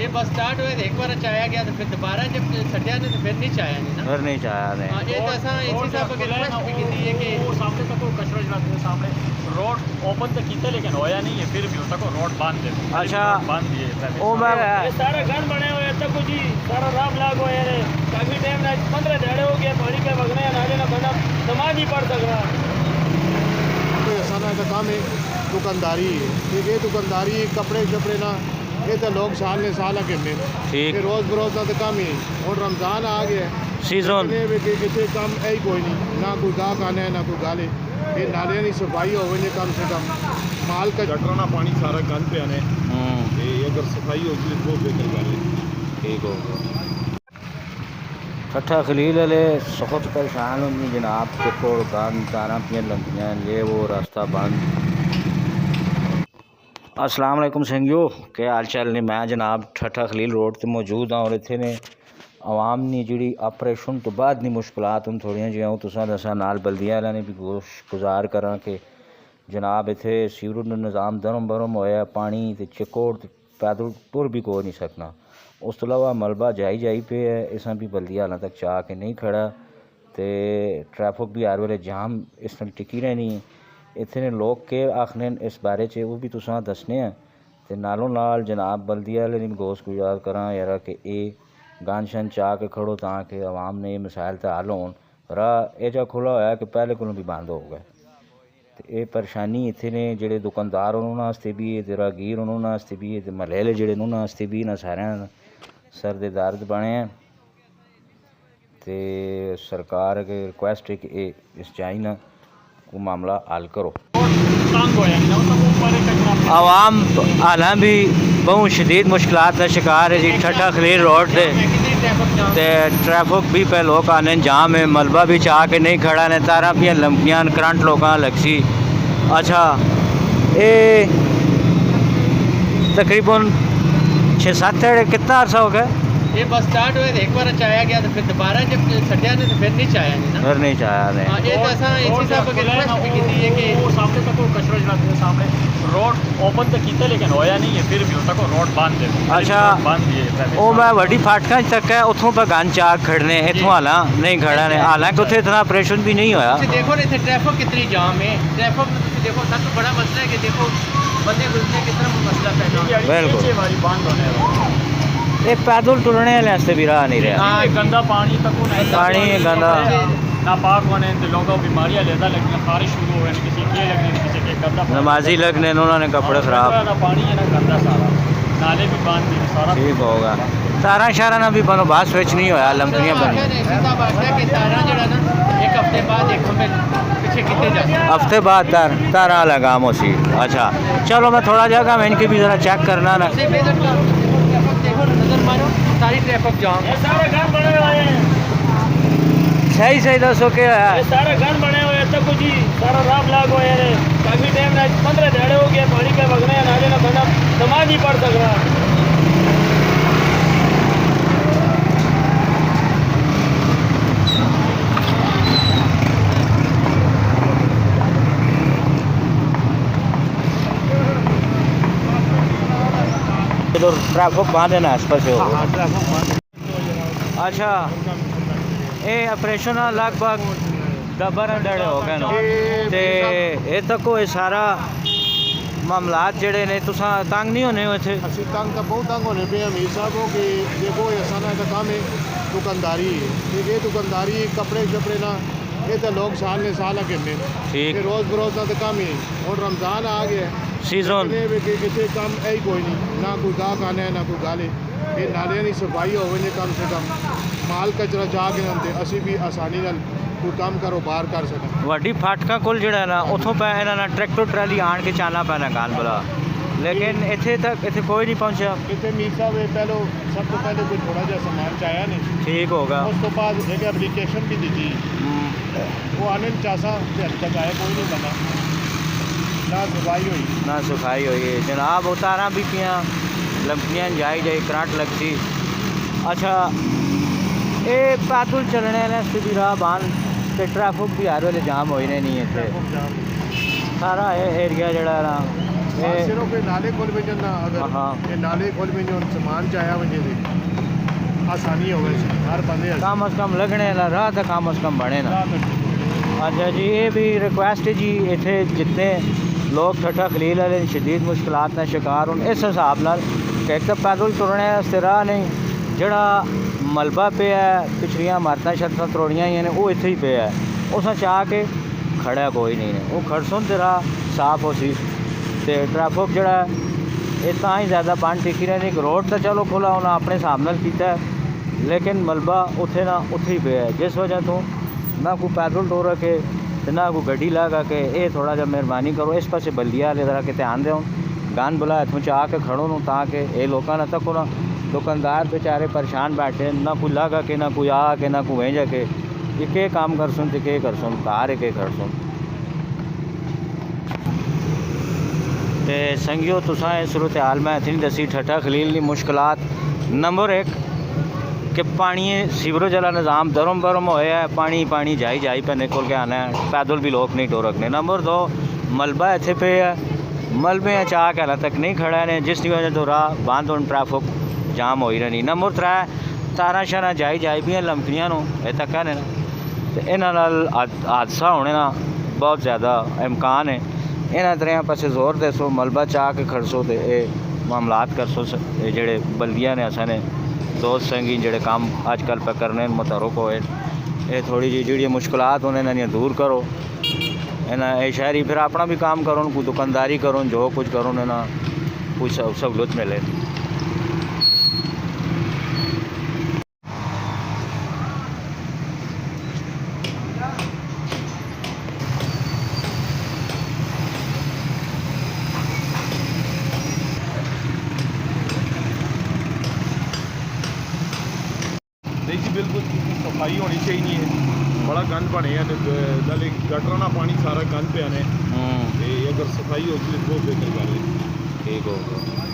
ये बस स्टार्ट हुए एक बार चाया गया तो फिर दोबारा जब छड्या ने तो फिर नहीं चाया नहीं ना। फिर नहीं चाया ने। हाँ ये तो असा इसी साहब के रिक्वेस्ट भी की है कि वो सामने तक कचरा जलाते सामने रोड ओपन तो कीता लेकिन होया नहीं है, फिर भी उसका को रोड बांध दे। अच्छा बांध दिए ओ मैं ये सारे घर बने हुए तक कुछ ही सारा राम लाग हुए हैं। काफी टाइम ना 15 दिहाड़े हो गए पानी पे वगने नाले ना बना नमाज ही पढ़ सक रहा। साना का काम है दुकानदारी है, ठीक है। दुकानदारी कपड़े शपड़े ना ये तो लोग साल ने साल के में ठीक रोज़ बरोज़ ना तो काम ही। और रमज़ान आ गया सीजन किसी काम है कोई नहीं, ना कोई गाहक आना है ना कोई गाले। ये नाले की सफाई हो गई कम से कम माल का गटराना पानी सारा गल पे आने अगर सफाई होगी तो बेहतर गल है। ठीक होगा। ठट्ठा खलील वाले सख्त परेशान होंगी जनाब के कोल गंद तारा पियाँ लंबियाँ ये वो रास्ता बंद। अस्सलाम वालेकुम संगियो, क्या हाल चाल ने। मैं जनाब ठट्ठा खलील रोड ते मौजूद हाँ और इत्थे ने आवाम नी जी ऑपरेशन तो बाद नी मुश्किलात हूँ थोड़ियां जी तुसा दसा नाल बल्दिया वाले ने भी गुजार करा कि जनाब इत्थे सीवरेज निज़ाम धर्म भरम होया पानी ते चिकोड़ पैदल टुर भी कोई नहीं सकना। उस तो अलावा मलबा जाई पे है इस भी बल्दिया हाल तक चाह के नहीं खड़ा तो ट्रैफिक भी हर वेले जाम इस टिकी रहनी। इत्थे ने लोग के आखने इस बारे च वो भी तुसां दसने हैं तो नालों नाल जनाब बल्दिया वाले ने गोश गुजार करा यार कि ये गंद शन चाह के खड़ो ताकि आवाम ने मसाइल तो हल होन। राह यह जा खुला होया कि पहले को भी बंद हो गए तो ये परेशानी इत्थे ने जेडे दुकानदार उन्होंने भी है तो राहगीर उन्होंने भी है तो महल्ले जेडे उन्होंने भी इन्होंने सारे सर दे दर्द बने हैं। तो सरकार अगे रिक्वेस्ट है कि इस जाई ना को मामला हल करो। आवाम हालां भी बहुत शदीद मुश्किलात का शिकार है जी। ठट्ठा खलील रोड से ट्रैफिक भी पे लोग आने जाम है, मलबा भी चाह के नहीं खड़ा ने तारा भी लंबियां करंट लोग लग सी। अच्छा ये तकरीबन 6-7 कितना अर्सा हो गया ये बस स्टार्ट हुए एक बार चाया गया तो फिर दोबारा जब छड्या ने तो फिर नहीं चाया नहीं ना। फिर नहीं चाया ने। हाँ ये तो असा इसी साहब के रिक्वेस्ट भी की है कि वो सामने तक कचरा जलाते सामने रोड ओपन तो कीता लेकिन होया नहीं है, फिर भी उसका को रोड बांध दे। अच्छा बांध दिए वो मैं वड्डी फाटका तक है उतों पर गंद चाह खड़ने इतों हालां नहीं खड़ा ने, हालांकि उत्थे इतना ऑपरेशन भी नहीं होया। देखो ना इतने ट्रैफिक कितनी जाम है। ट्रैफिक देखो सब बड़ा मसला है कि देखो बंदे गुजरने कितना मसला पैदा बिल्कुल बांध होने ये पैदल टुरने वाले भी राह नहीं रहा। हाँ गंदा पानी तक पानी गंदा नापाक होने तो लोगों बीमारियां लेता लगनी, खारिश शुरू हो किसी के लगने किसी के गंदा नमाजी लगने उन्होंने कपड़े खराब ना पानी है ना गंदा सारा नाले भी बांध दिए सारा ठीक होगा। तारा शारा ना भी बनो बात स्विच नहीं होया लंबियां बनी एक हफ्ते बाद एक पीछे कितने जाते हफ्ते बाद तारा लगाम उसी। अच्छा चलो मैं थोड़ा जगह मैं इनकी भी ज़रा चेक करना ना। नजर मारो सारी ट्रैफिक जाम सारे घर बने हुए हैं। सही दसो के ये सारे घर बने हुए तक कुछ ही सारा राम लाग हुए हैं। काफी टाइम ना 15 दिहाड़े हो गए पानी पे वगने नाले ना बना नमाज ही पढ़ सक रहा। ट्रैफिक बंद है ना आस पास हो। अच्छा ये ऑपरेशन लगभग 10-12 हो गए ना ते ये तक ये सारा मामलात जेडे ने तुसा तंग नहीं होने हुए थे। असं तंग तो बहुत तंग होने पे अमीर साहब हो कि देखो ये साना का काम है दुकानदारी है, ठीक है। दुकानदारी कपड़े शपड़े ना ये तो लोग साल ने साल के में ठीक रोज़ बरोज़ ना तो काम ही। और रमज़ान आ गया सीजन किसी काम है कोई नहीं, ना कोई गाहक आना है ना कोई गाले। ये नाले की सफाई हो गई कम से कम माल कचरा चाह के आते असी भी आसानी नाल कोई काम कारोबार कर सकें। वड्डी फाटका कोल जिहड़ा ना उतों पै इन्होंने ट्रैक्टर ट्राली आन के चालना पैना गंद भला, लेकिन इत्थे तक इत्थे कोई नहीं पहुंचा। इतने मीर साहब पहले सब तो पहले कोई थोड़ा जहा सामान चाया नहीं, ठीक होगा। उस तो बाद एक एप्लीकेशन भी दी थी वो आने चासा हल तक आया कोई नहीं बना, ना सफाई हुई ना सफाई हुई है जनाब। उतारा भी पियाँ लंबियां जाई करंट लगती। अच्छा ये पैदल चलने वाले भी राह बंद तो ट्रैफिक भी हर वेले जाम हो नहीं इतने सारा एरिया जड़ा ना ਇਹ सिर्फ ये नाले खोल में ना अगर हाँ। ये नाले खोल में जो सामान चाया वजह से आसानी हो गई हर बंदे कम अज़ कम लगने वाला राह तो कम अज़ कम बने ना। अच्छा जी, ये भी रिक्वेस्ट है जी, इतने जितने लोग ठट्ठा खलील वाले शदीद मुश्किलात का शिकार हों इस हिसाब नाल कि एक तो पैदल तुरने वास्ते राह नहीं, जड़ा मलबा पे है पिछलियां इमारतां शरतां त्रोड़ियां ही ने वो इत्थे ही पे है, उस चाह के खड़ा कोई नहीं है, वो खड़सुन ते राह साफ हो सी ते ट्रैफिक जड़ा ये तां ही ज़्यादा बन टिकी रहनी। रोड तो चलो खुला उन्हें अपने हिसाब नाल कीता है, लेकिन मलबा उत्थे ना उत्थे ही पे है, जिस वजह तो ना कोई पैदल टोर के ते ना कोई गड्डी लगा के। ये थोड़ा जा मेहरबानी करो इस पासे बल्दिया वाले जरा के ध्यान दो, गन बुला इतों चाह के खड़ो नो ताकि ये लोगों ने तक ना दुकानदार बेचारे परेशान बैठे, ना कोई लगा के ना कोई आ के ना कोई वहीं जाके ये के काम कर सुन ते के कर सुन कार के कर सुन। ते संगियो तुसा इस सूरत हाल में इतनी दसी ठट्ठा खलील की मुश्किलात नंबर 1 कि पानी सीवरेज वाला निज़ाम दरम बरम होया है, पानी पानी जाई जाई पे निकल के आना है, पैदल भी लोग नहीं टोरकने। नंबर 2 मलबा इतने पे है, मलबे चाह के हाल तक नहीं खड़ा ने जिसकी वजह तो राह बंद होने ट्रैफिक जाम हो ही रहनी। नंबर 3 तारा शारा जाई जाई भी लमकनियां नो ये तक ने ना, तो इन्होंने हादसा होने ना बहुत ज़्यादा इम्कान है। इन्होंने तरह पासे जोर दसो, मलबा चाह के खड़सो तो ये मामलात कर सो जेड़े बल्दिया ने असा ने दोस्त संगी जेड़े काम आजकल पे करने मुतरक होए, ये थोड़ी जी जी मुश्किलात होने इन्हें दूर करो। इन्हें शहरी फिर अपना भी काम करो, कोई दुकानदारी करो, जो कुछ करो ना कोई सहूलत मिले। नहीं जी बिल्कुल सफाई होनी चाहिए है, बड़ा गंद बने नाले गटरा ना पानी सारा गंद पे आने अगर सफाई होगी तो बहुत बेहतर गल है। ठीक हो गया।